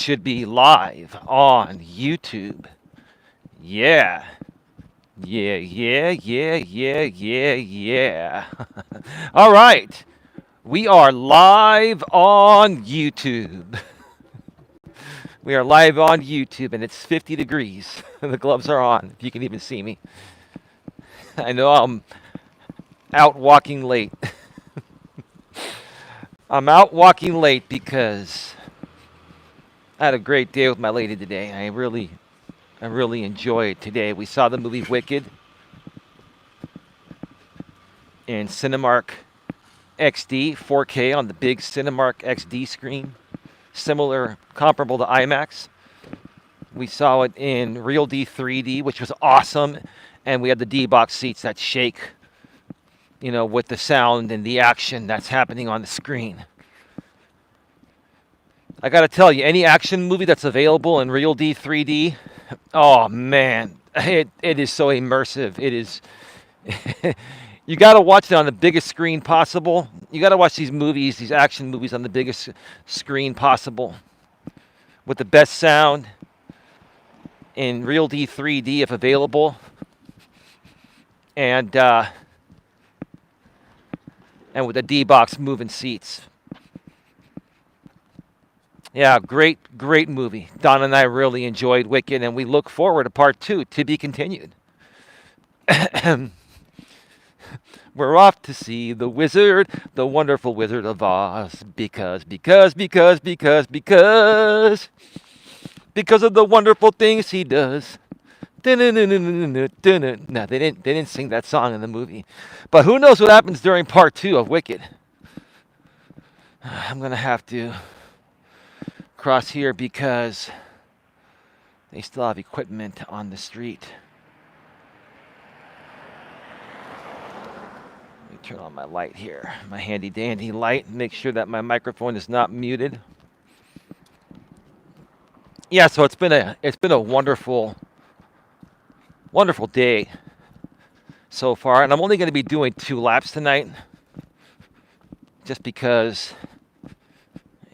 should be live on YouTube. Yeah. Yeah, yeah, yeah, yeah, yeah, yeah. All right. We are live on YouTube. We are live on YouTube and it's 50 degrees. The gloves are on, if you can even see me. I know I'm out walking late. I'm out walking late because I had a great day with my lady today. I really enjoyed today. We saw the movie Wicked in Cinemark XD 4K on the big Cinemark XD screen, similar, comparable to IMAX. We saw it in Real D 3D, which was awesome, and we had the D box seats that shake, with the sound and the action that's happening on the screen. I got to tell you, any action movie that's available in Real D 3D, oh man, it is so immersive. It is. You got to watch it on the biggest screen possible. You got to watch these movies, these action movies, on the biggest screen possible, with the best sound in Real D 3D if available, and with the D box moving seats. Yeah, great movie. Don and I really enjoyed Wicked, and we look forward to part 2 to be continued. We're off to see the wizard, the wonderful Wizard of Oz, because of the wonderful things he does. No, they didn't sing that song in the movie. But who knows what happens during part 2 of Wicked. I'm going to have to cross here because they still have equipment on the street. Let me turn on my light here, my handy dandy light, make sure that my microphone is not muted. Yeah, so it's been a wonderful day so far, and I'm only going to be doing 2 laps tonight, just because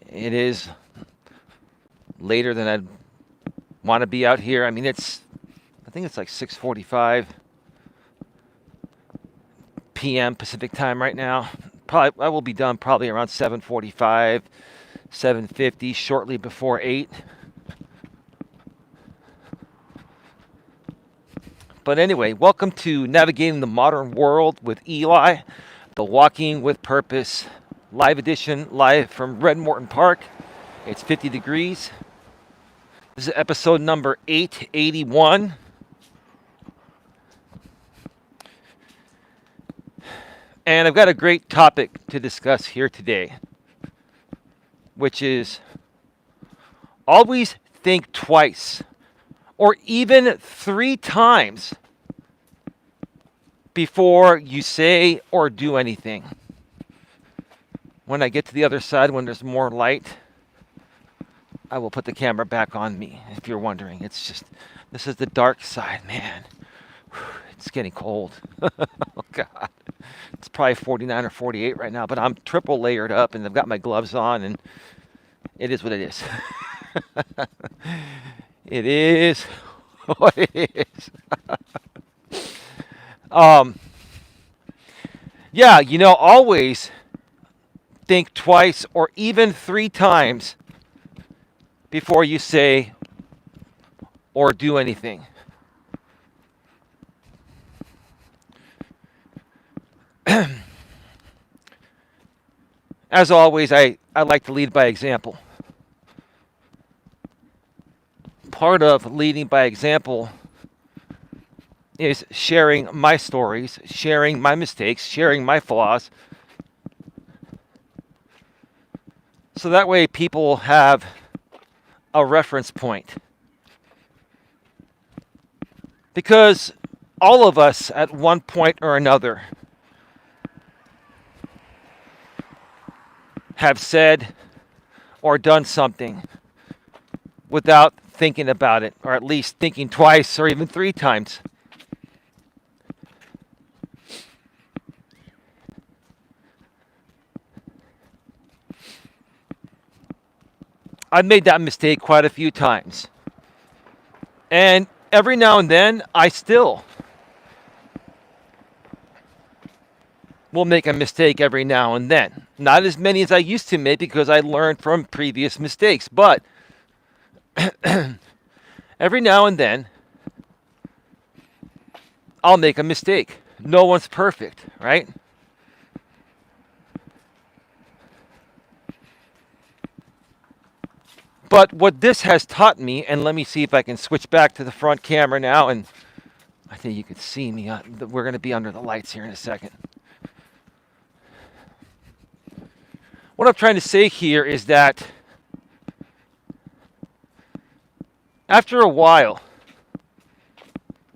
it is later than I'd want to be out here. I mean, I think it's like 6:45 p.m. Pacific time right now. Probably I will be done probably around 7:45, 7:50, shortly before 8. But anyway, welcome to Navigating the Modern World with Eli, the Walking with Purpose live edition, live from Red Morton Park. It's 50 degrees. This is episode number 881. And I've got a great topic to discuss here today, which is always think twice or even 3 times before you say or do anything. When I get to the other side, when there's more light, I will put the camera back on me, if you're wondering. It's just, this is the dark side, man. It's getting cold. Oh, God. It's probably 49 or 48 right now, but I'm triple layered up, and I've got my gloves on, and it is what it is. It is what it is. Yeah, always think twice or even 3 times before you say or do anything. As always, I like to lead by example. Part of leading by example is sharing my stories, sharing my mistakes, sharing my flaws. So that way people have a reference point. Because all of us at one point or another have said or done something without thinking about it, or at least thinking twice or even 3 times. I've made that mistake quite a few times. And every now and then, I still will make a mistake every now and then. Not as many as I used to make because I learned from previous mistakes. But every now and then, I'll make a mistake. No one's perfect, right? But what this has taught me, and let me see if I can switch back to the front camera now, and I think you can see me. We're going to be under the lights here in a second. What I'm trying to say here is that after a while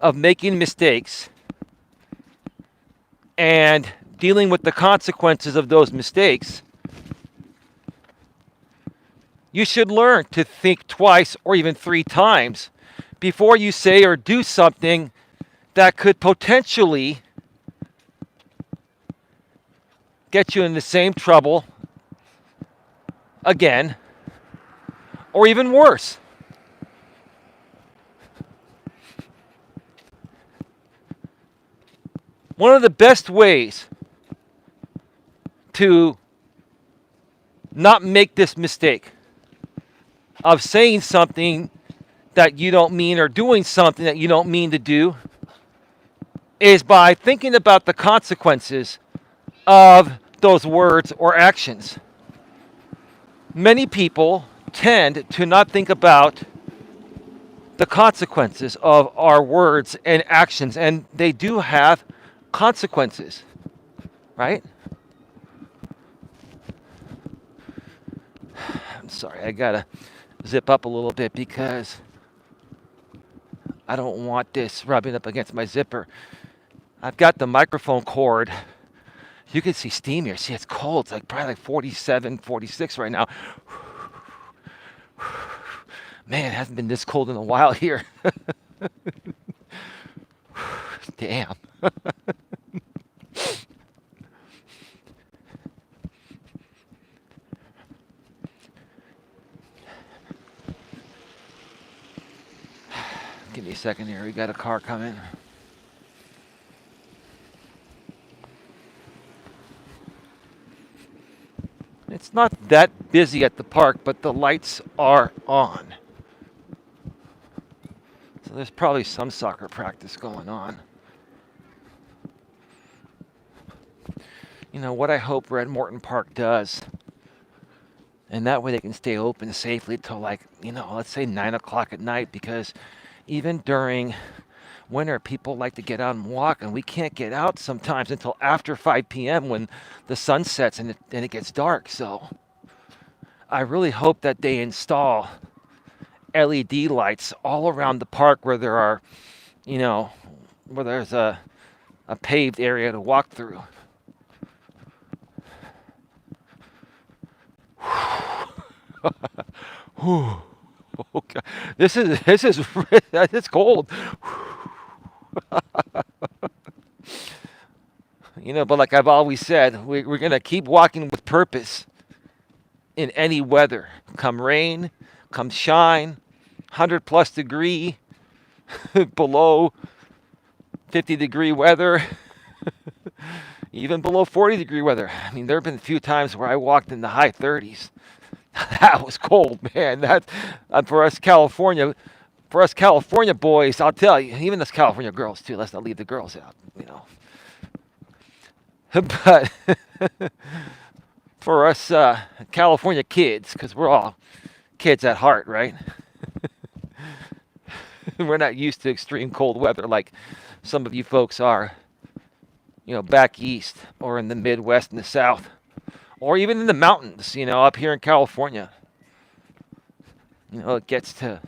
of making mistakes and dealing with the consequences of those mistakes, you should learn to think twice or even 3 times before you say or do something that could potentially get you in the same trouble again, or even worse. One of the best ways to not make this mistake of saying something that you don't mean or doing something that you don't mean to do is by thinking about the consequences of those words or actions. Many people tend to not think about the consequences of our words and actions, and they do have consequences, right? I'm sorry, I gotta zip up a little bit because I don't want this rubbing up against my zipper. I've got the microphone cord. You can see steam here. See, it's cold. It's like probably like 47, 46 right now. Man, it hasn't been this cold in a while here. Damn. Give me a second here. We got a car coming. It's not that busy at the park, but the lights are on. So there's probably some soccer practice going on. You know, what I hope Red Morton Park does, and that way they can stay open safely till like, let's say 9 o'clock at night, because even during winter, people like to get out and walk, and we can't get out sometimes until after 5 p.m. when the sun sets and it gets dark. So I really hope that they install LED lights all around the park where there are, where there's a paved area to walk through. Okay. This is it's cold. But like I've always said, we're going to keep walking with purpose in any weather. Come rain, come shine, 100 plus degree, below 50-degree weather, even below 40-degree weather. I mean, there have been a few times where I walked in the high 30s. That was cold, man. That for us California boys, I'll tell you, even us California girls too. Let's not leave the girls out, But for us California kids, because we're all kids at heart, right? We're not used to extreme cold weather like some of you folks are, back east or in the Midwest and the South, or even in the mountains, up here in California. It gets to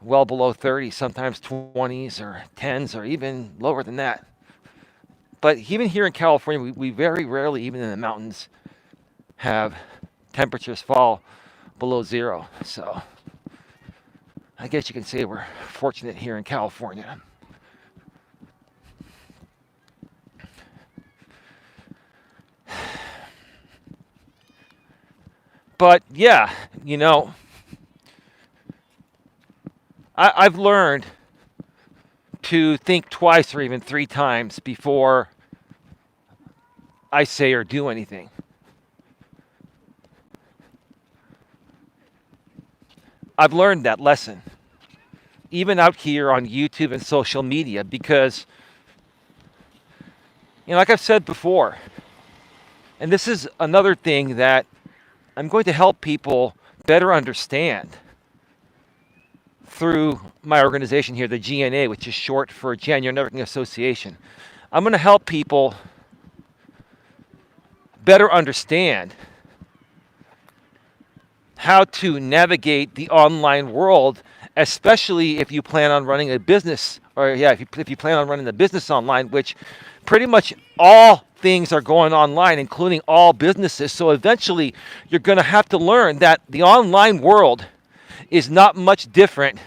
well below 30, sometimes 20s or 10s or even lower than that. But even here in California, we very rarely, even in the mountains, have temperatures fall below 0. So I guess you can say we're fortunate here in California. But yeah, you know, I've learned to think twice or even three times before I say or do anything. I've learned that lesson, even out here on YouTube and social media, because, like I've said before, and this is another thing that I'm going to help people better understand through my organization here, the GNA, which is short for January Networking Association. I'm going to help people better understand how to navigate the online world, especially if you plan on running a business, or yeah, if you plan on running a business online, which pretty much all things are going online, including all businesses. So eventually you're going to have to learn that the online world is not much different,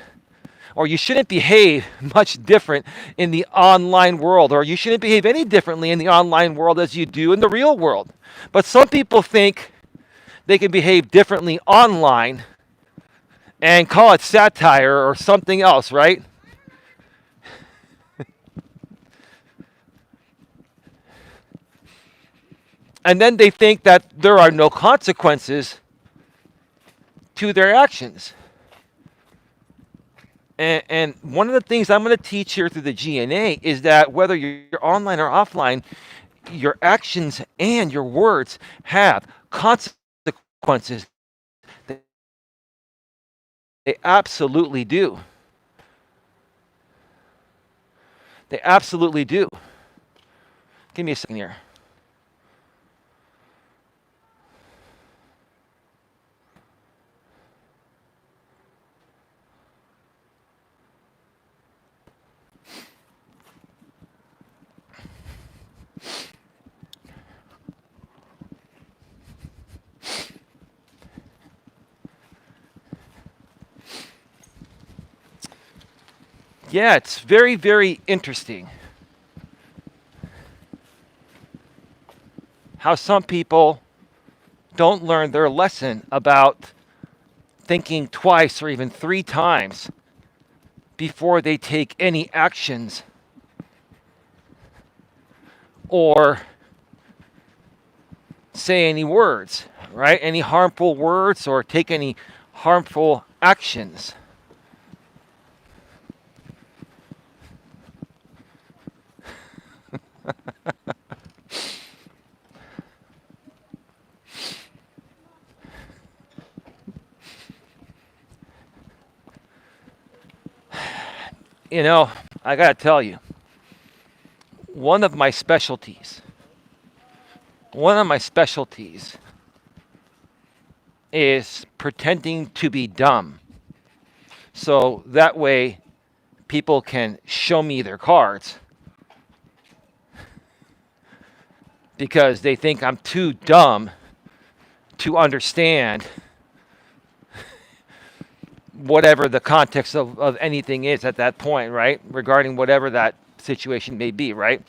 or you shouldn't behave much different in the online world, or you shouldn't behave any differently in the online world as you do in the real world. But some people think they can behave differently online and call it satire or something else, right? And then they think that there are no consequences to their actions. And one of the things I'm going to teach here through the GNA is that whether you're online or offline, your actions and your words have consequences. They absolutely do. They absolutely do. Give me a second here. Yeah, it's very, very interesting how some people don't learn their lesson about thinking twice or even three times before they take any actions or say any words, right? Any harmful words or take any harmful actions. I got to tell you, one of my specialties, one of my specialties is pretending to be dumb. So that way people can show me their cards because they think I'm too dumb to understand whatever the context of anything is at that point, right? Regarding whatever that situation may be, right?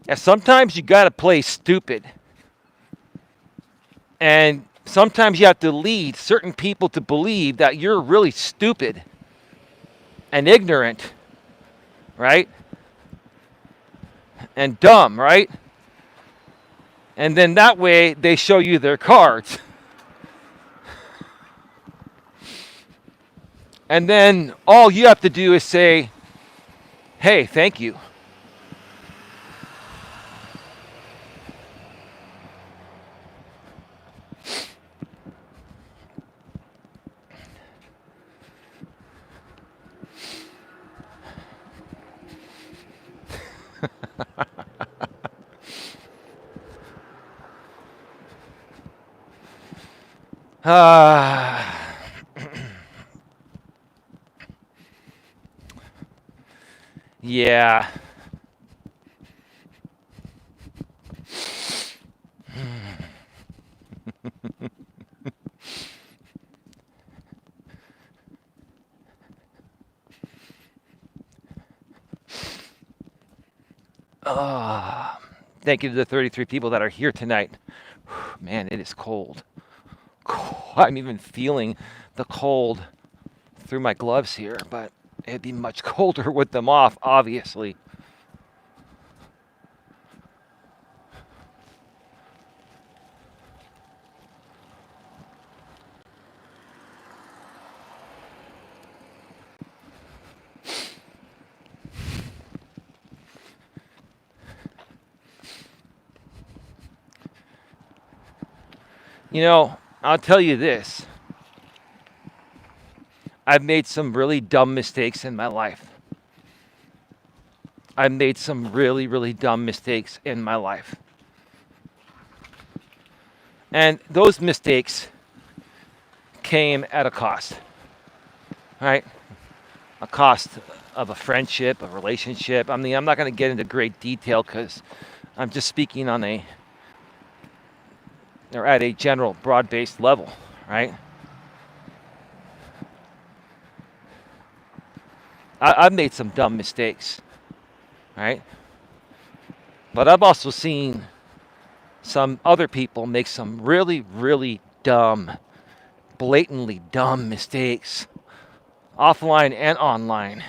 And sometimes you got to play stupid. And sometimes you have to lead certain people to believe that you're really stupid and ignorant, right? And dumb, right? And then that way they show you their cards. And then all you have to do is say, hey, thank you. Ah. Yeah. Thank you to the 33 people that are here tonight. Man, it is cold. I'm even feeling the cold through my gloves here, but it'd be much colder with them off, obviously. You know, I'll tell you this. I've made some really dumb mistakes in my life. I've made some really, really dumb mistakes in my life. And those mistakes came at a cost, right? A cost of a friendship, a relationship. I mean, I'm not going to get into great detail because I'm just speaking on or at a general broad-based level, right? I've made some dumb mistakes, right? But I've also seen some other people make some really, really dumb, blatantly dumb mistakes, offline and online.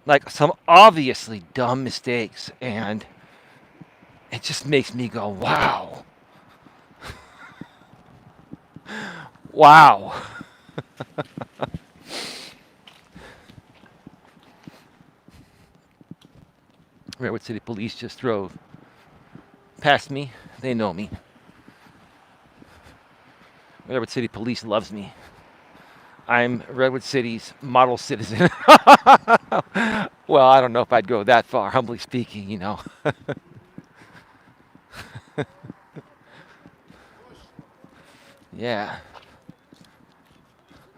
Like some obviously dumb mistakes, and it just makes me go, wow. Wow. Redwood City Police just drove past me. They know me. Redwood City Police loves me. I'm Redwood City's model citizen. Well, I don't know if I'd go that far, humbly speaking, you know. Yeah.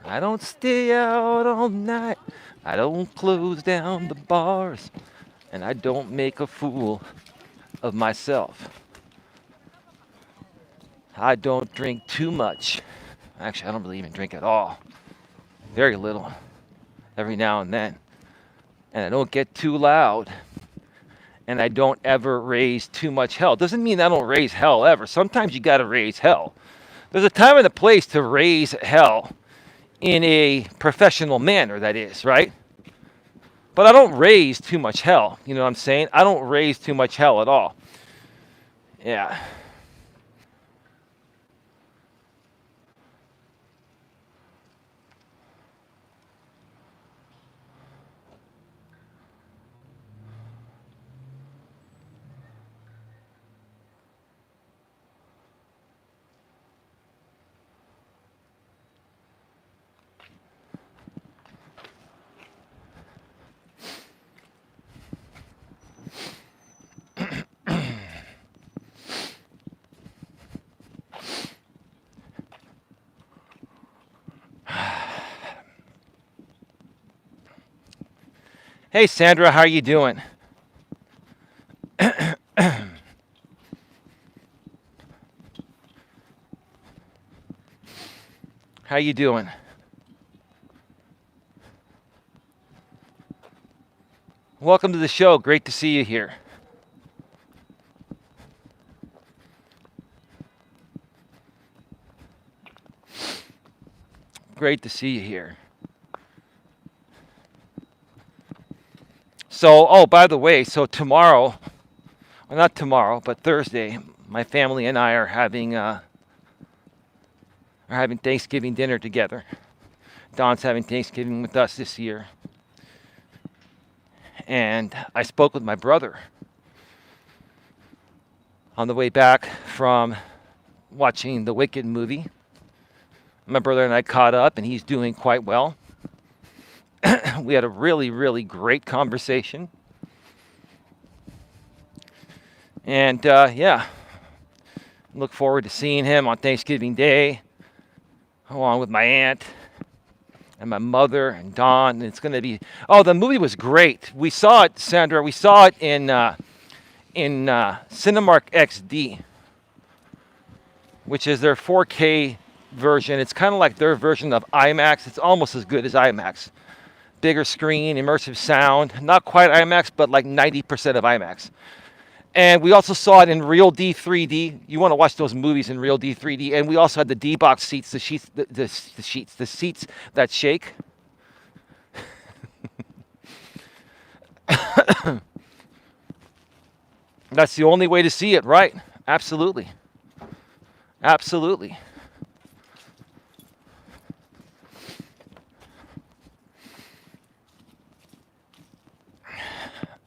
I don't stay out all night. I don't close down the bars. And I don't make a fool of myself. I don't drink too much. Actually, I don't really even drink at all. Very little. Every now and then. And I don't get too loud. And I don't ever raise too much hell. Doesn't mean I don't raise hell ever. Sometimes you got to raise hell. There's a time and a place to raise hell in a professional manner, that is, right? But I don't raise too much hell. You know what I'm saying? I don't raise too much hell at all. Yeah. Hey, Sandra, how are you doing? How you doing? Welcome to the show. Great to see you here. Great to see you here. So, oh, by the way, so tomorrow, well, not tomorrow, but Thursday, my family and I are having Thanksgiving dinner together. Don's having Thanksgiving with us this year. And I spoke with my brother on the way back from watching the Wicked movie. My brother and I caught up, and he's doing quite well. We had a really, really great conversation. And yeah, look forward to seeing him on Thanksgiving Day, along with my aunt and my mother and Don. And it's going to be, oh, the movie was great. We saw it, Sandra. We saw it in Cinemark XD, which is their 4K version. It's kind of like their version of IMAX. It's almost as good as IMAX. bigger screen, immersive sound. Not quite IMAX, but like 90% of IMAX. And we also saw it in Real D 3D. You want to watch those movies in Real D 3D. And we also had the D box seats, the seats that shake. That's the only way to see it, right? Absolutely. Absolutely.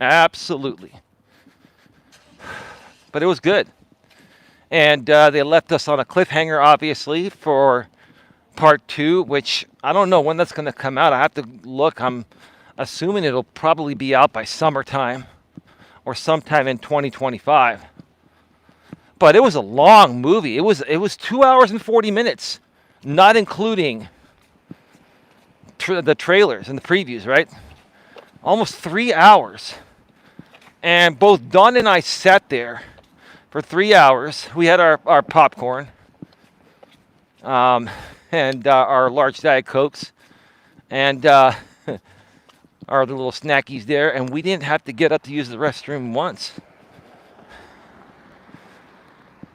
Absolutely. But it was good. And they left us on a cliffhanger, obviously, for part two, which I don't know when that's going to come out. I have to look. I'm assuming it'll probably be out by summertime or sometime in 2025. But it was a long movie. It was 2 hours and 40 minutes, not including the trailers and the previews, right? Almost 3 hours. And both Dawn and I sat there for 3 hours. We had our popcorn and our large Diet Cokes and our little snackies there. And we didn't have to get up to use the restroom once.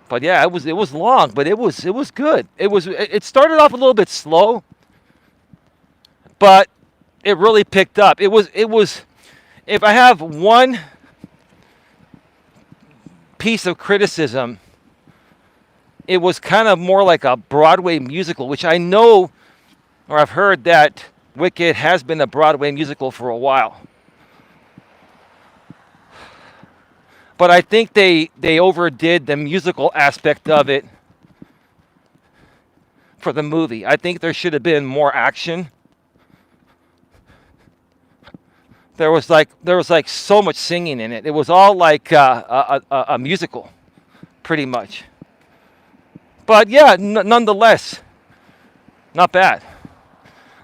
But yeah, it was long, but it was good. It started off a little bit slow, but it really picked up. It was if I have one piece of criticism, it was kind of more like a Broadway musical, which I know or I've heard that Wicked has been a Broadway musical for a while. But I think they overdid the musical aspect of it for the movie. I think there should have been more action. There was like so much singing in it. It was all like a musical, pretty much. But yeah, nonetheless, not bad.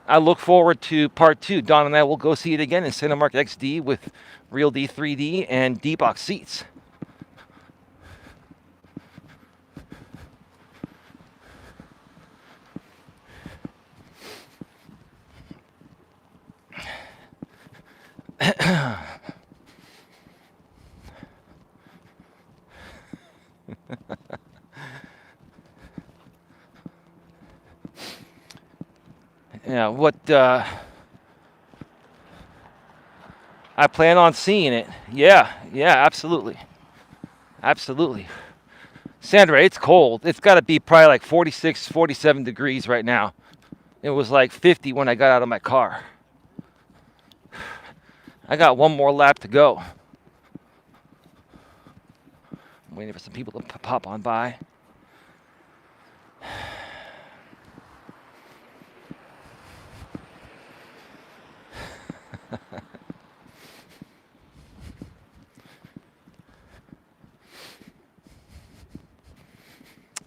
I look forward to part two. Don and I will go see it again in Cinemark XD with Real D 3D and D-Box seats. Yeah, what I plan on seeing it. Yeah, absolutely. Absolutely. Sandra, it's cold. It's got to be probably like 46, 47 degrees right now. It was like 50 when I got out of my car. I got one more lap to go. I'm waiting for some people to pop on by.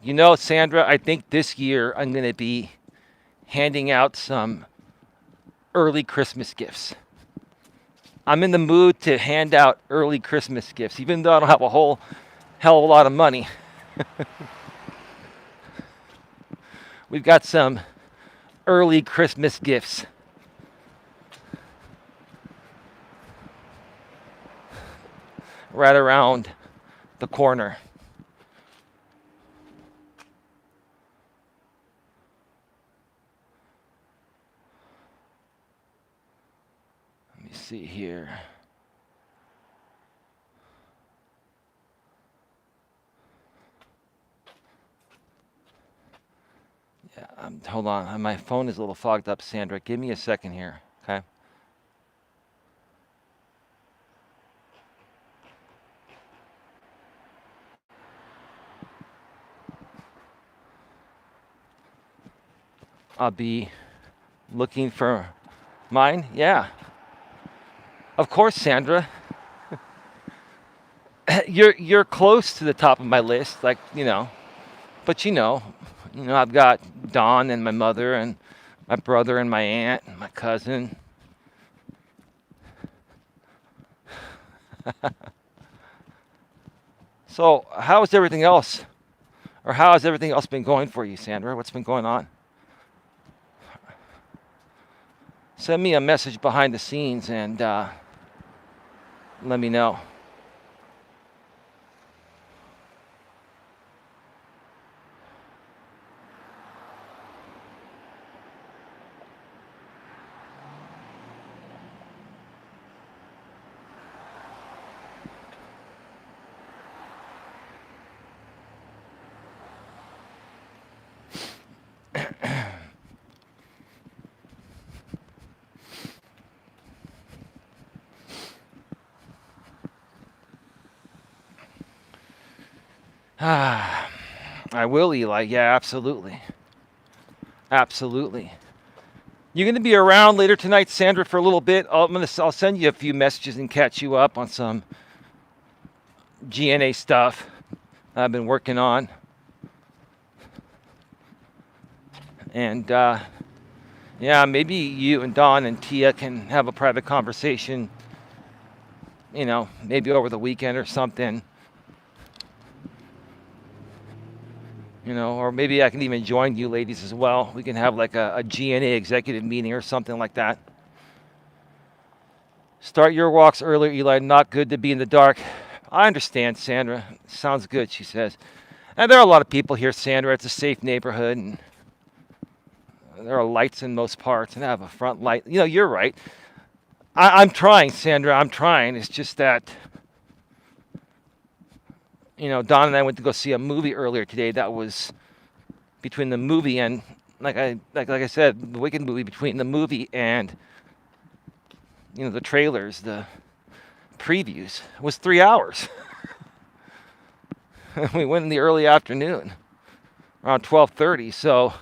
You know, Sandra, I think this year I'm going to be handing out some early Christmas gifts. I'm in the mood to hand out early Christmas gifts, even though I don't have a whole hell of a lot of money. We've got some early Christmas gifts. Right around the corner. Let me see here. Yeah, hold on. My phone is a little fogged up, Sandra. Give me a second here, okay? I'll be looking for mine. Yeah. Of course, Sandra. You're close to the top of my list, like, but I've got Dawn and my mother and my brother and my aunt and my cousin. So, how is everything else? Or how has everything else been going for you, Sandra? What's been going on? send me a message behind the scenes and let me know. I will, Eli. Yeah, absolutely. Absolutely. You're going to be around later tonight, Sandra, for a little bit. I'll send you a few messages and catch you up on some GNA stuff I've been working on. And yeah, maybe you and Don and Tia can have a private conversation, maybe over the weekend or something. Or maybe I can even join you ladies as well. We can have like a GNA executive meeting or something like that. Start your walks earlier, Eli. Not good to be in the dark. I understand, Sandra. Sounds good, she says. And there are a lot of people here, Sandra. It's a safe neighborhood, and there are lights in most parts, and I have a front light. You're right. I'm trying, Sandra. I'm trying. It's just that, Don and I went to go see a movie earlier today that was between the movie and, like I said, the Wicked movie, between the movie and, the trailers, the previews, was 3 hours. We went in the early afternoon, around 12:30, so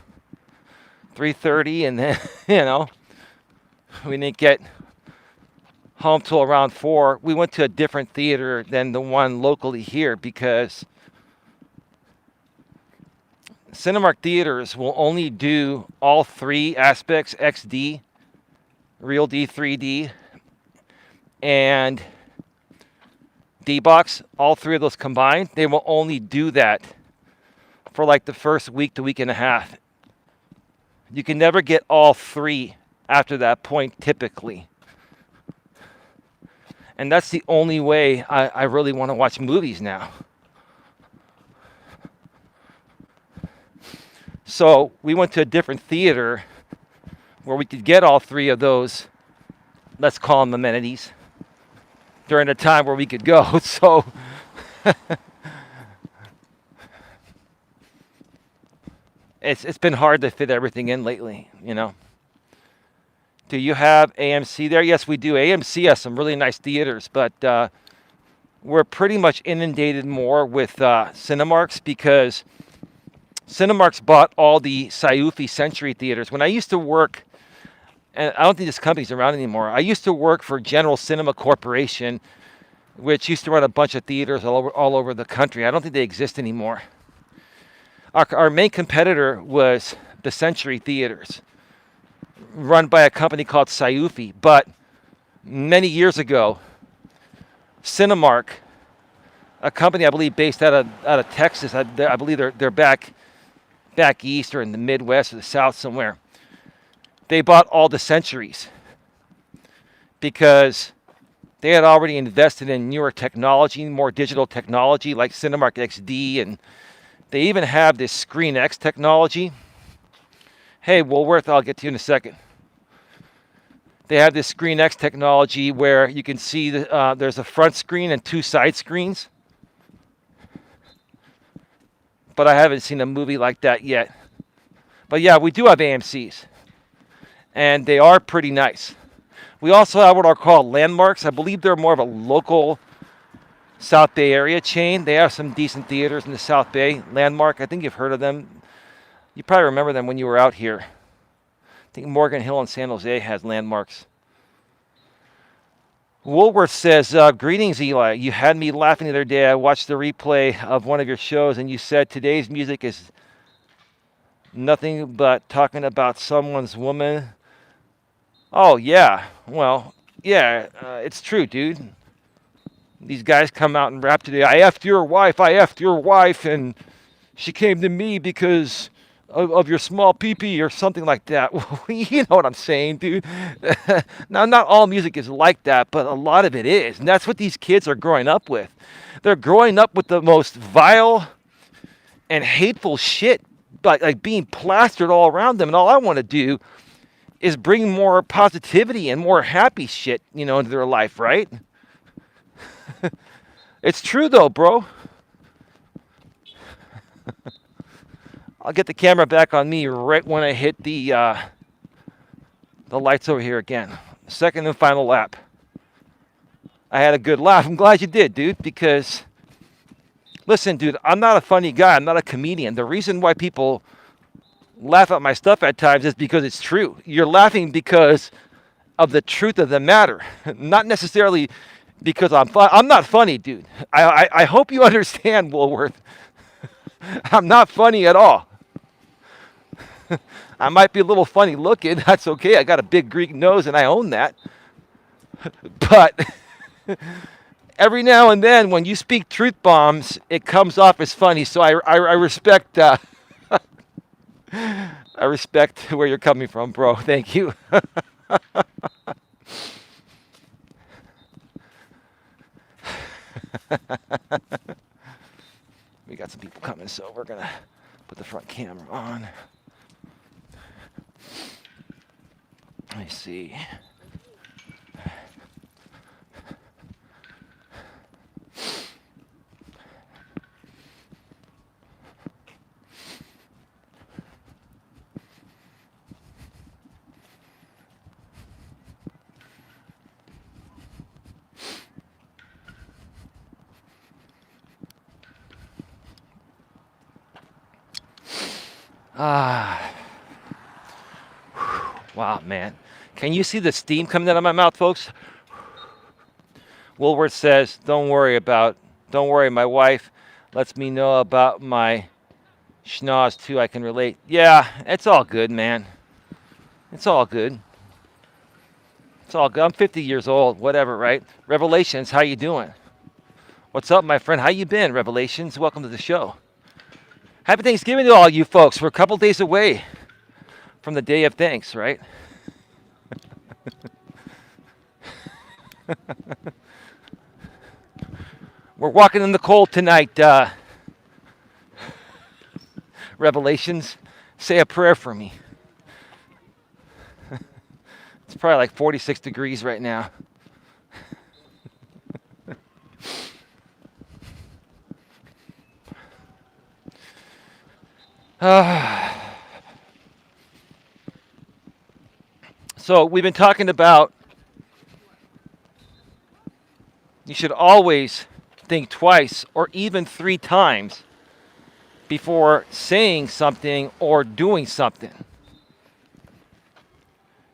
3:30, and then, we didn't get home till around 4. We went to a different theater than the one locally here because Cinemark theaters will only do all 3 aspects, XD, Real D, 3D, and D-Box, all 3 of those combined. They will only do that for like the first week to week and a half. You can never get all 3 after that point, typically. And that's the only way I really want to watch movies now. So we went to a different theater where we could get all 3 of those, let's call them amenities, during a time where we could go. So it's been hard to fit everything in lately, Do you have AMC there? Yes, we do. AMC has some really nice theaters, but we're pretty much inundated more with Cinemarks because Cinemarks bought all the Syufy Century theaters. When I used to work, and I don't think this company's around anymore, I used to work for General Cinema Corporation, which used to run a bunch of theaters all over the country. I don't think they exist anymore. Our main competitor was the Century Theaters, run by a company called Syufy. But many years ago, Cinemark, a company I believe based out of Texas, I believe they're back east or in the Midwest or the South somewhere. They bought all the Centuries because they had already invested in newer technology, more digital technology like Cinemark XD, and they even have this Screen X technology. Hey, Woolworth, I'll get to you in a second. They have this Screen X technology where you can see there's a front screen and 2 side screens. But I haven't seen a movie like that yet. But yeah, we do have AMCs. And they are pretty nice. We also have what are called Landmarks. I believe they're more of a local South Bay area chain. They have some decent theaters in the South Bay. Landmark, I think you've heard of them. You probably remember them when you were out here. I think Morgan Hill in San Jose has Landmarks. Woolworth says, greetings, Eli. You had me laughing the other day. I watched the replay of one of your shows, and you said today's music is nothing but talking about someone's woman. Oh, yeah. Well, yeah, it's true, dude. These guys come out and rap today. I effed your wife, and she came to me because of your small pee-pee or something like that. You know what I'm saying, dude? Now, not all music is like that, but a lot of it is. And that's what these kids are growing up with. They're growing up with the most vile and hateful shit, like being plastered all around them. And all I want to do is bring more positivity and more happy shit, into their life, right? It's true, though, bro. I'll get the camera back on me right when I hit the lights over here again. Second and final lap. I had a good laugh. I'm glad you did, dude, because, listen, dude, I'm not a funny guy. I'm not a comedian. The reason why people laugh at my stuff at times is because it's true. You're laughing because of the truth of the matter, not necessarily because I'm not funny, dude. I hope you understand, Woolworth. I'm not funny at all. I might be a little funny looking. That's okay. I got a big Greek nose, and I own that. But every now and then, when you speak truth bombs, it comes off as funny. So I respect I respect where you're coming from, bro. Thank you. We got some people coming, so we're gonna put the front camera on. Let me see. Wow, man. Can you see the steam coming out of my mouth, folks? Woolworth says, don't worry, my wife lets me know about my schnoz too. I can relate. Yeah, it's all good, man. It's all good. It's all good. I'm 50 years old, whatever, right? Revelations, how you doing? What's up, my friend? How you been, Revelations? Welcome to the show. Happy Thanksgiving to all you folks. We're a couple days away from the day of thanks, right? We're walking in the cold tonight. Revelations, say a prayer for me. It's probably like 46 degrees right now. So we've been talking about you should always think twice or even 3 times before saying something or doing something.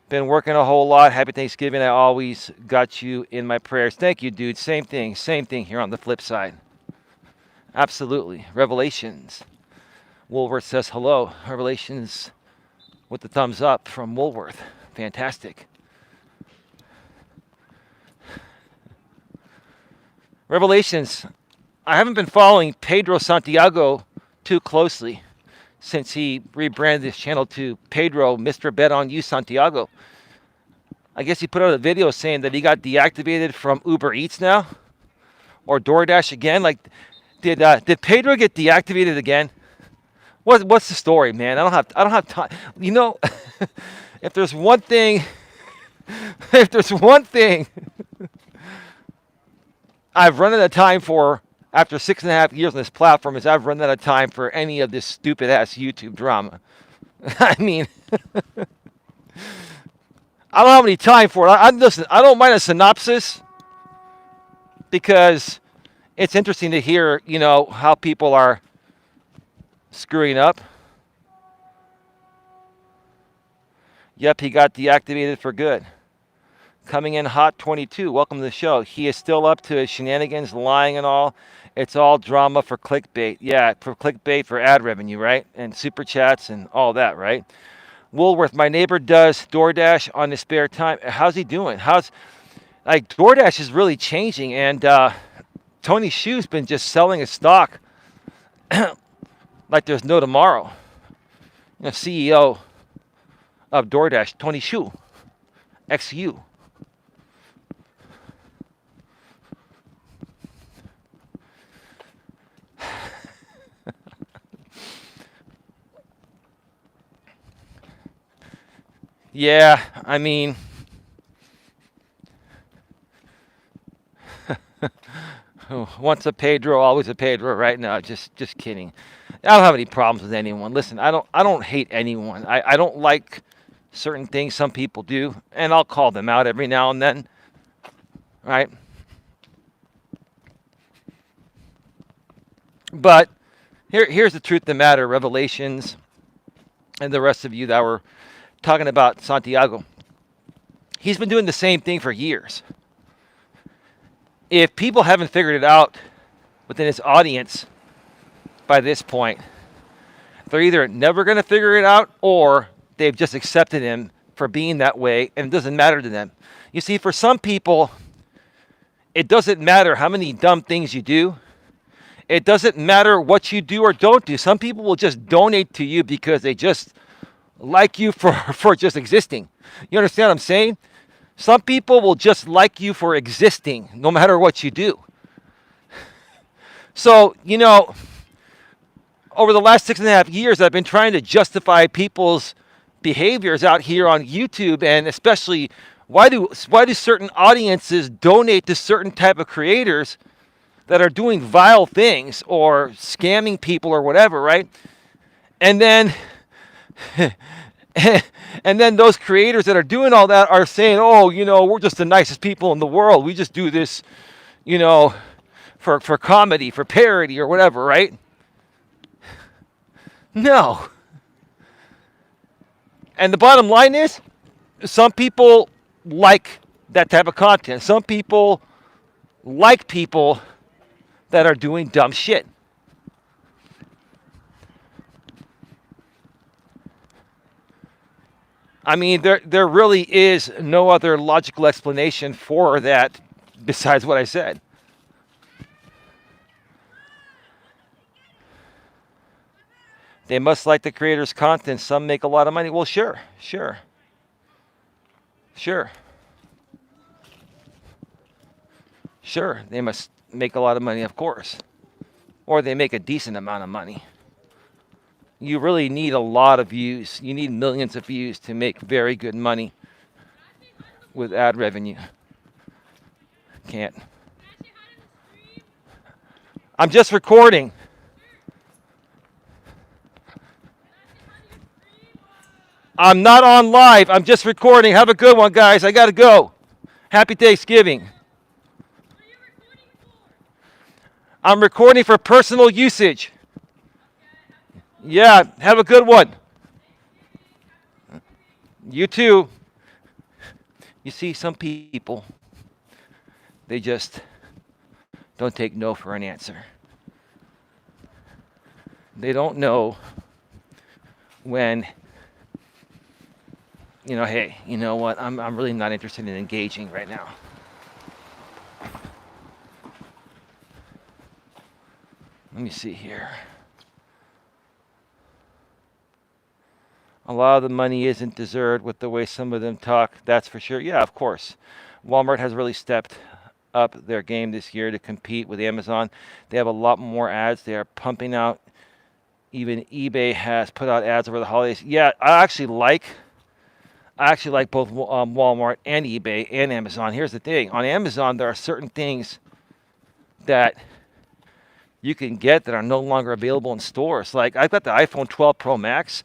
Been working a whole lot. Happy Thanksgiving. I always got you in my prayers. Thank you, dude. Same thing here on the flip side. Absolutely. Revelations. Woolworth says hello. Revelations with the thumbs up from Woolworth. Fantastic. Revelations. I haven't been following Pedro Santiago too closely since he rebranded his channel to Pedro Mr. Bet on You Santiago. I guess he put out a video saying that he got deactivated from Uber Eats now or DoorDash again. Like, did Pedro get deactivated again? What's the story, man? I don't have time. You know, if there's one thing I've run out of time for after 6.5 years on this platform is I've run out of time for any of this stupid ass YouTube drama. I mean, I don't have any time for it. Listen, I don't mind a synopsis because it's interesting to hear, how people are screwing up. Yep, he got deactivated for good. Coming in hot 22. Welcome to the show. He is still up to his shenanigans, lying and all. It's all drama for clickbait. Yeah, for clickbait, for ad revenue, right? And super chats and all that, right? Woolworth, my neighbor does DoorDash on his spare time. How's he doing? DoorDash is really changing, and Tony Hsu's been just selling his stock like there's no tomorrow. CEO of DoorDash, Tony Xu, XU. Yeah, I mean, once a Pedro, always a Pedro. Right now, just kidding. I don't have any problems with anyone. Listen, I don't hate anyone. I don't like certain things some people do, and I'll call them out every now and then. Right? But here's the truth of the matter, Revelations, and the rest of you that were talking about Santiago. He's been doing the same thing for years. If people haven't figured it out within his audience by this point, they're either never going to figure it out or they've just accepted him for being that way and it doesn't matter to them. You see, for some people, it doesn't matter how many dumb things you do. It doesn't matter what you do or don't do. Some people will just donate to you because they just like you for just existing. You understand what I'm saying? Some people will just like you for existing, no matter what you do. So, over the last 6.5 years, I've been trying to justify people's behaviors out here on YouTube, and especially why do certain audiences donate to certain type of creators that are doing vile things or scamming people or whatever, right? And then and then those creators that are doing all that are saying, oh, we're just the nicest people in the world. We just do this, for comedy, for parody or whatever, right? No. And the bottom line is, some people like that type of content. Some people like people that are doing dumb shit. I mean, there really is no other logical explanation for that besides what I said. They must like the creator's content. Some make a lot of money. Well, sure. Sure, they must make a lot of money, of course. Or they make a decent amount of money. You really need a lot of views. You need millions of views to make very good money with ad revenue. Can't. I'm just recording. I'm not on live. I'm just recording. Have a good one, guys. I got to go. Happy Thanksgiving. I'm recording for personal usage. Yeah, have a good one. You too. You see, some people, they just don't take no for an answer. They don't know when, hey, you know what? I'm really not interested in engaging right now. Let me see here. A lot of the money isn't deserved with the way some of them talk, that's for sure. Yeah, of course. Walmart has really stepped up their game this year to compete with Amazon. They have a lot more ads. They are pumping out. Even eBay has put out ads over the holidays. Yeah, I actually like both Walmart and eBay and Amazon. Here's the thing. On Amazon, there are certain things that you can get that are no longer available in stores. Like, I've got the iPhone 12 Pro Max,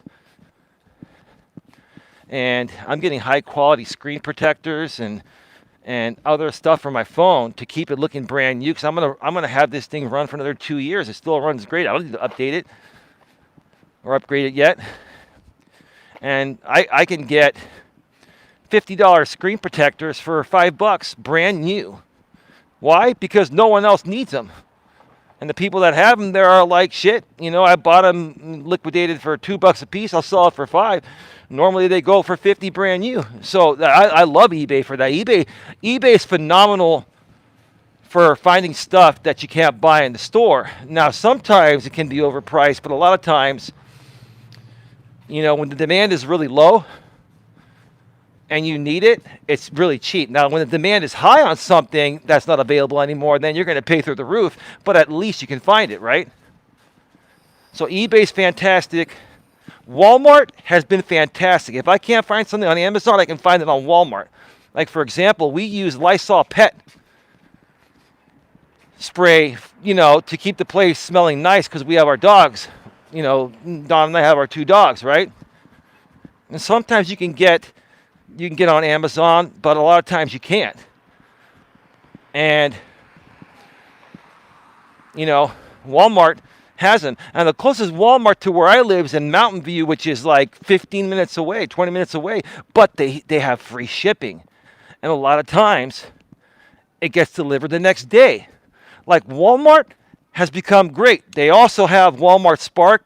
and I'm getting high quality screen protectors and other stuff for my phone to keep it looking brand new, because I'm gonna have this thing run for another 2 years. It still runs great. I don't need to update it or upgrade it yet. And I can get $50 screen protectors for $5 brand new. Why? Because no one else needs them. And the people that have them, there are like, shit, I bought them liquidated for $2 a piece. I'll sell it for $5. Normally they go for 50 brand new. So I love eBay for that. eBay is phenomenal for finding stuff that you can't buy in the store. Now, sometimes it can be overpriced, but a lot of times When the demand is really low and you need it, it's really cheap. Now, when the demand is high on something that's not available anymore, then you're going to pay through the roof, but at least you can find it, right? So eBay's fantastic. Walmart has been fantastic. If I can't find something on Amazon, I can find it on Walmart. Like, for example, we use Lysol Pet spray, to keep the place smelling nice because we have our dogs. Don and I have our 2 dogs, right? And sometimes you can get on Amazon, but a lot of times you can't. And Walmart has them. And the closest Walmart to where I live is in Mountain View, which is like 15 minutes away, 20 minutes away, but they have free shipping. And a lot of times it gets delivered the next day. Like, Walmart has become great. They also have Walmart Spark,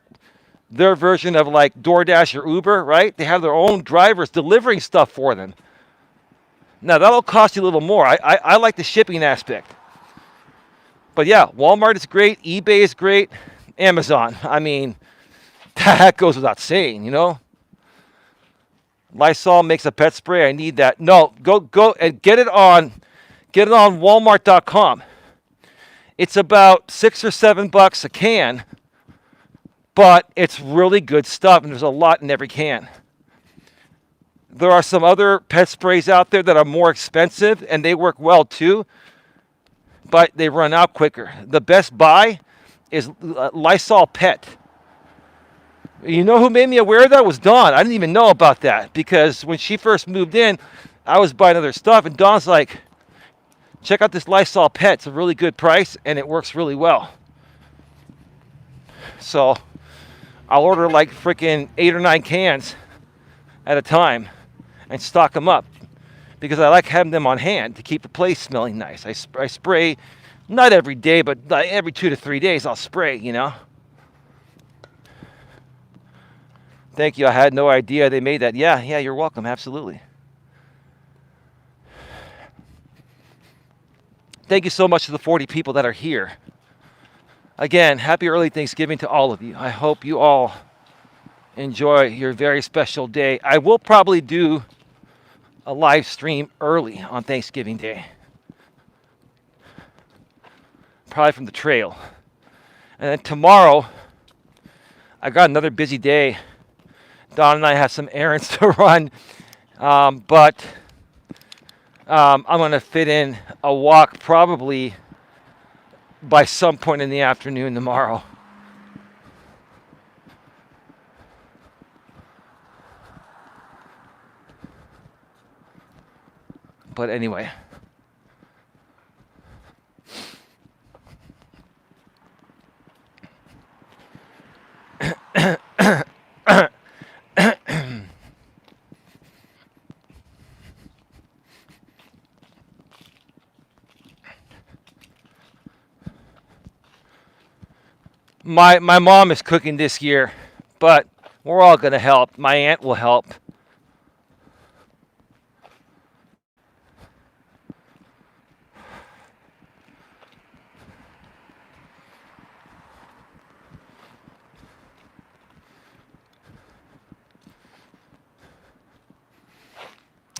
their version of like DoorDash or Uber, right? They have their own drivers delivering stuff for them. Now, that'll cost you a little more. I like the shipping aspect. But yeah, Walmart is great. eBay is great. Amazon, I mean, that goes without saying, Lysol makes a pet spray. I need that. No, go and get it on Walmart.com. It's about $6 or $7 a can, but it's really good stuff, and there's a lot in every can. There are some other pet sprays out there that are more expensive, and they work well too, but they run out quicker. The best buy is Lysol Pet. You know who made me aware of that? Was Dawn. I didn't even know about that, because when she first moved in, I was buying other stuff, and Dawn's like, check out this Lysol Pet. It's a really good price, and it works really well. So I'll order like freaking 8 or 9 cans at a time and stock them up, because I like having them on hand to keep the place smelling nice. I spray, not every day, but every 2 to 3 days I'll spray, Thank you. I had no idea they made that. Yeah, you're welcome. Absolutely. Thank you so much to the 40 people that are here. Again, happy early Thanksgiving to all of you. I hope you all enjoy your very special day. I will probably do a live stream early on Thanksgiving Day. Probably from the trail. And then tomorrow, I got another busy day. Don and I have some errands to run, but I'm going to fit in a walk probably by some point in the afternoon tomorrow. But anyway. My mom is cooking this year, but we're all going to help. My aunt will help.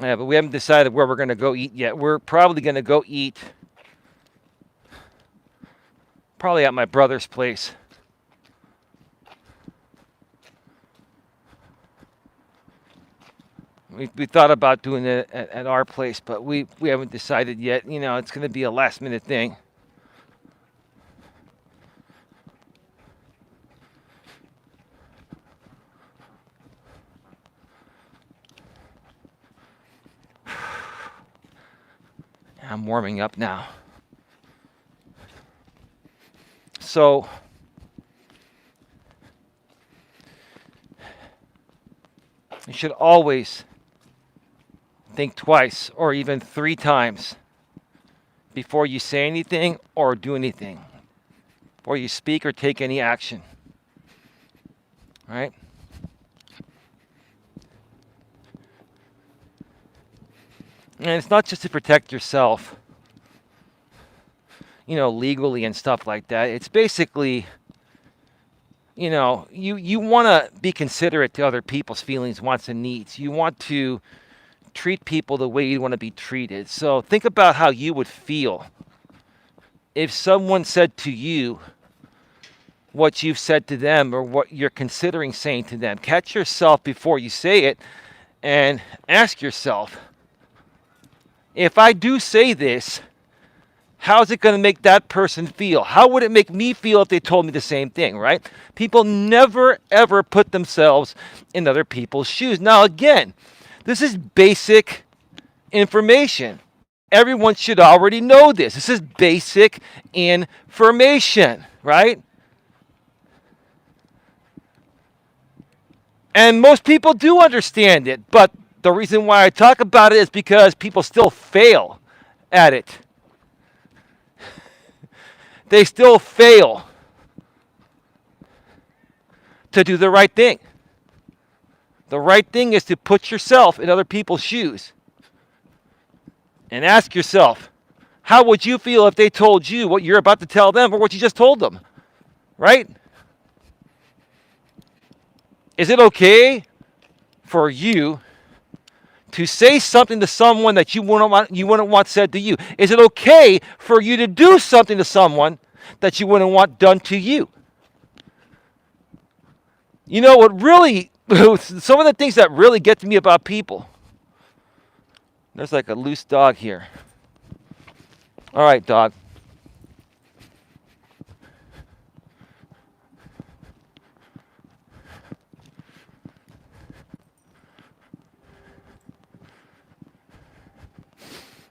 Yeah, but we haven't decided where we're going to go eat yet. We're probably going to go eat probably at my brother's place. We thought about doing it at our place, but we haven't decided yet. It's going to be a last minute thing. I'm warming up now. So you should always think twice or even 3 times before you say anything or do anything, before you speak or take any action. Right? And it's not just to protect yourself, legally and stuff like that. It's basically, You want to be considerate to other people's feelings, wants, and needs. You want to treat people the way you want to be treated. So think about how you would feel if someone said to you what you've said to them or what you're considering saying to them. Catch yourself before you say it and ask yourself, if I do say this, how's it going to make that person feel? How would it make me feel if they told me the same thing, right? People never, ever put themselves in other people's shoes. Now, again, this is basic information. Everyone should already know this. This is basic information, right? And most people do understand it, but the reason why I talk about it is because people still fail at it. They still fail to do the right thing. The right thing is to put yourself in other people's shoes and ask yourself, how would you feel if they told you what you're about to tell them or what you just told them? Right? Is it okay for you to say something to someone that you wouldn't want said to you? Is it okay for you to do something to someone that you wouldn't want done to you? You know what really, some of the things that really get to me about people. There's like a loose dog here. All right, dog.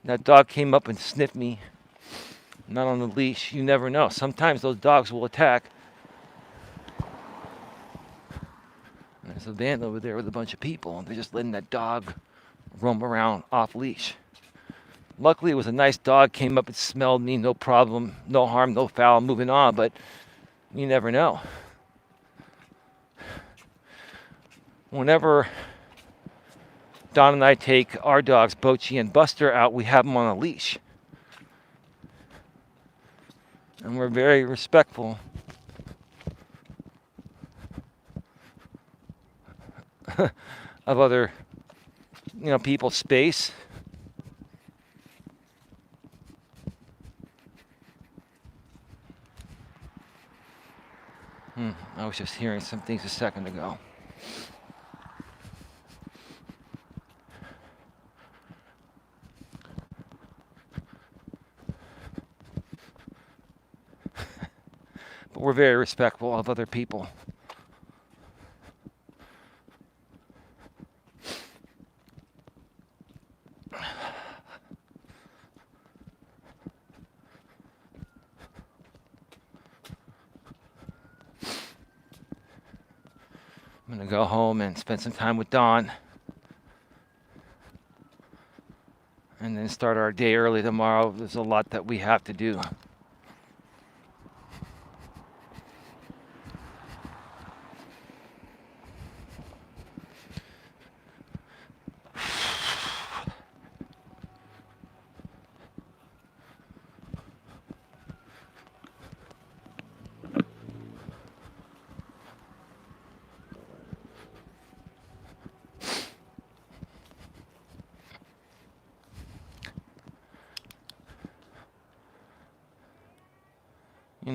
That dog came up and sniffed me. Not on the leash. You never know. Sometimes those dogs will attack. There's a van over there with a bunch of people, and they're just letting that dog roam around off leash. Luckily, it was a nice dog. Came up and smelled me. No problem. No harm. No foul. Moving on. But you never know. Whenever Don and I take our dogs, Bochi and Buster, out, we have them on a leash. And we're very respectful of other, people's space. I was just hearing some things a second ago. But we're very respectful of other people. I'm going to go home and spend some time with Dawn. And then start our day early tomorrow. There's a lot that we have to do.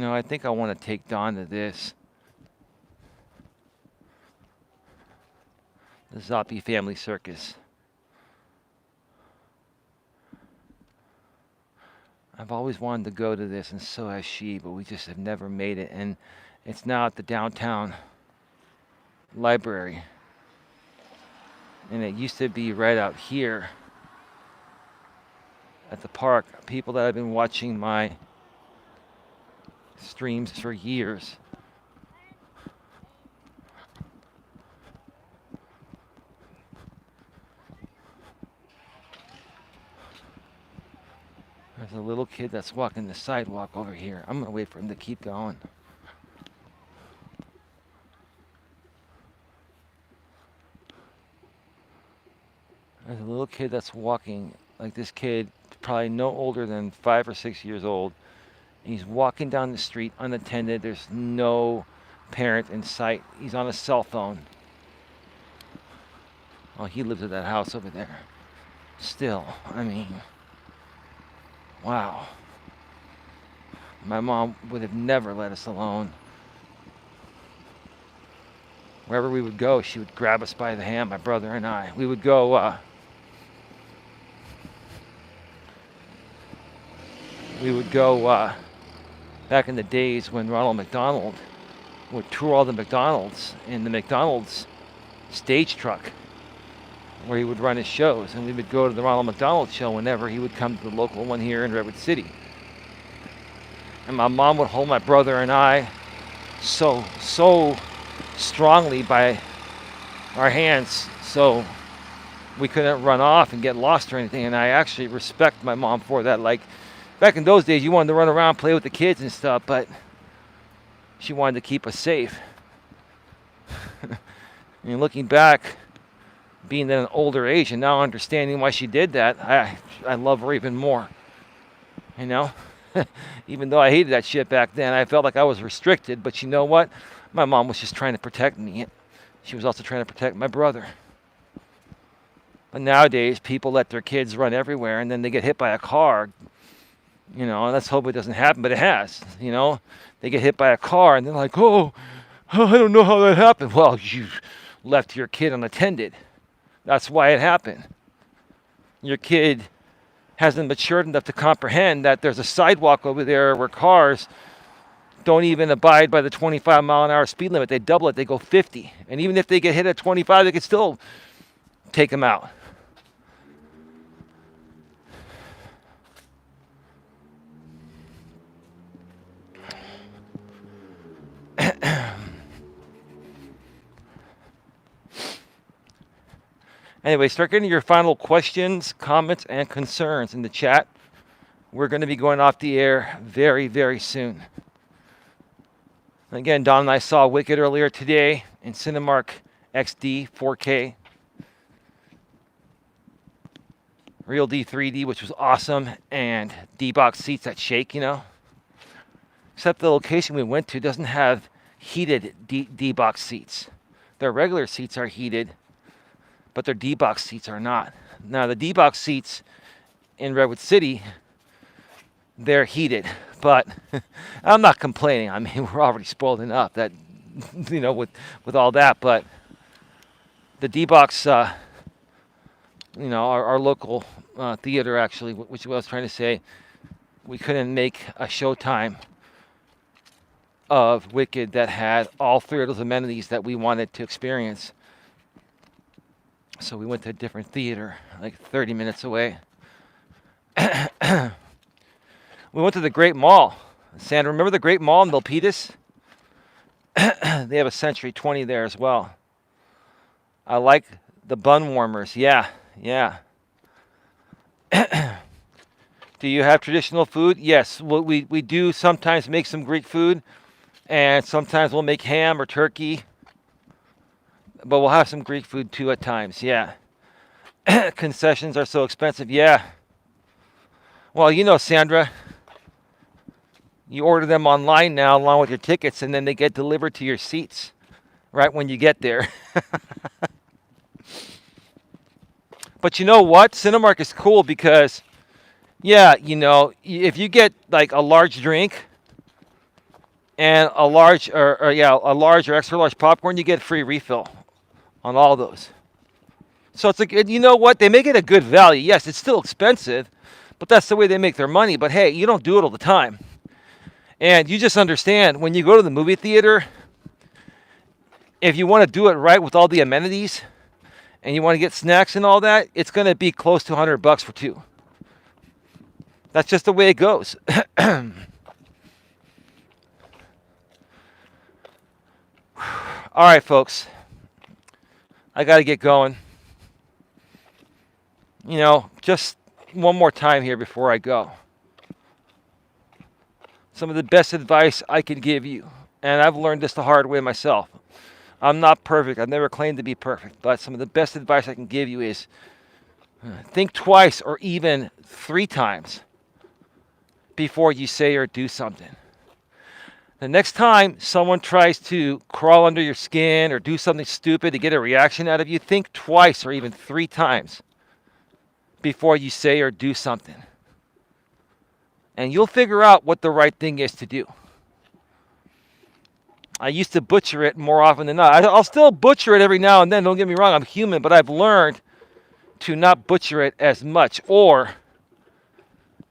I think I want to take Dawn to this. The Zoppi Family Circus. I've always wanted to go to this, and so has she, but we just have never made it. And it's now at the downtown library. And it used to be right out here at the park. People that have been watching my streams for years. There's a little kid that's walking the sidewalk over here. I'm going to wait for him to keep going. There's a little kid that's walking, like this kid, probably no older than 5 or 6 years old. He's walking down the street unattended. There's no parent in sight. He's on a cell phone. Oh, he lives at that house over there. Still, I mean, wow. My mom would have never let us alone. Wherever we would go, she would grab us by the hand, my brother and I. We would go, back in the days when Ronald McDonald would tour all the McDonald's in the McDonald's stage truck where he would run his shows. And we would go to the Ronald McDonald show whenever he would come to the local one here in Redwood City. And my mom would hold my brother and I so strongly by our hands so we couldn't run off and get lost or anything. And I actually respect my mom for that. Like, back in those days, you wanted to run around, play with the kids and stuff, but she wanted to keep us safe. And looking back, being at an older age and now understanding why she did that, I love her even more. You know? Even though I hated that shit back then, I felt like I was restricted. But you know what? My mom was just trying to protect me. She was also trying to protect my brother. But nowadays, people let their kids run everywhere and then they get hit by a car. You know, and let's hope it doesn't happen, but it has. You know, they get hit by a car and they're like, oh, I don't know how that happened. Well, you left your kid unattended. That's why it happened. Your kid hasn't matured enough to comprehend that there's a sidewalk over there where cars don't even abide by the 25-mile-an-hour speed limit. They double it. They go 50. And even if they get hit at 25, they can still take them out. Anyway, start getting your final questions, comments, and concerns in the chat. We're going to be going off the air very, very soon. Again, Don and I saw Wicked earlier today in Cinemark XD 4K. Real D 3D, which was awesome, and D-box seats that shake, you know. Except the location we went to doesn't have heated D-box seats. Their regular seats are heated, but their D-box seats are not. Now, the D-box seats in Redwood City, they're heated, but I'm not complaining. I mean, we're already spoiled enough that, you know, with all that. But the D-box, you know, our local theater, actually, which is what I was trying to say, we couldn't make a showtime of Wicked that had all three of those amenities that we wanted to experience. So we went to a different theater, like 30 minutes away. We went to the Great Mall. Sandra, remember the Great Mall in Milpitas? They have a Century 20 there as well. I like the bun warmers. Yeah. Do you have traditional food? Yes. We do sometimes make some Greek food, and sometimes we'll make ham or turkey. But we'll have some Greek food too at times, yeah. Concessions are so expensive, yeah. Well, you know, Sandra, you order them online now along with your tickets, and then they get delivered to your seats right when you get there. But you know what? Cinemark is cool because, yeah, you know, if you get like a large drink and a large or extra large popcorn, you get free refill on all those. So it's like, you know what? They make it a good value. Yes, it's still expensive, but that's the way they make their money. But hey, you don't do it all the time. And you just understand, when you go to the movie theater, if you want to do it right with all the amenities and you want to get snacks and all that, it's going to be close to $100 for two. That's just the way it goes. All right, folks. I got to get going. You know, just one more time here before I go. Some of the best advice I can give you, and I've learned this the hard way myself. I'm not perfect. I've never claimed to be perfect, but some of the best advice I can give you is think twice or even 3 times before you say or do something. The next time someone tries to crawl under your skin or do something stupid to get a reaction out of you, think twice or even 3 times before you say or do something. And you'll figure out what the right thing is to do. I used to butcher it more often than not. I'll still butcher it every now and then. Don't get me wrong, I'm human, but I've learned to not butcher it as much, or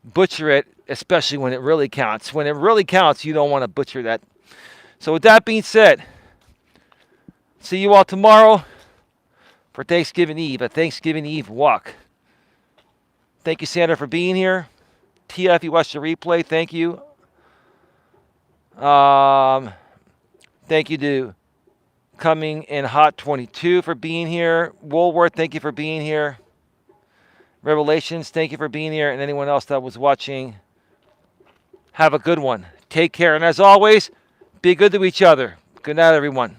butcher it especially when it really counts. When it really counts, you don't want to butcher that. So with that being said, see you all tomorrow for Thanksgiving Eve, a Thanksgiving Eve walk. Thank you, Sandra, for being here. TF, you watched the replay. Thank you. Thank you to Coming in Hot 22 for being here. Woolworth, thank you for being here. Revelations, thank you for being here. And anyone else that was watching, have a good one. Take care. And as always, be good to each other. Good night, everyone.